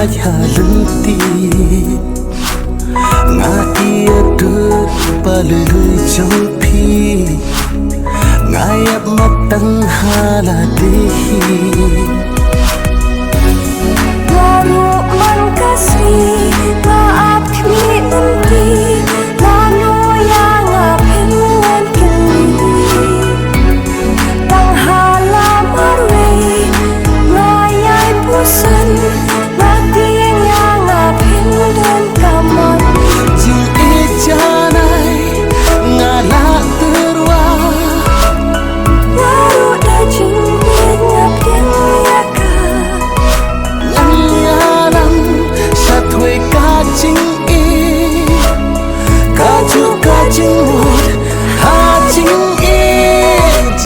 ya lenti nga ia tut palului champi nga yap matang hala dehi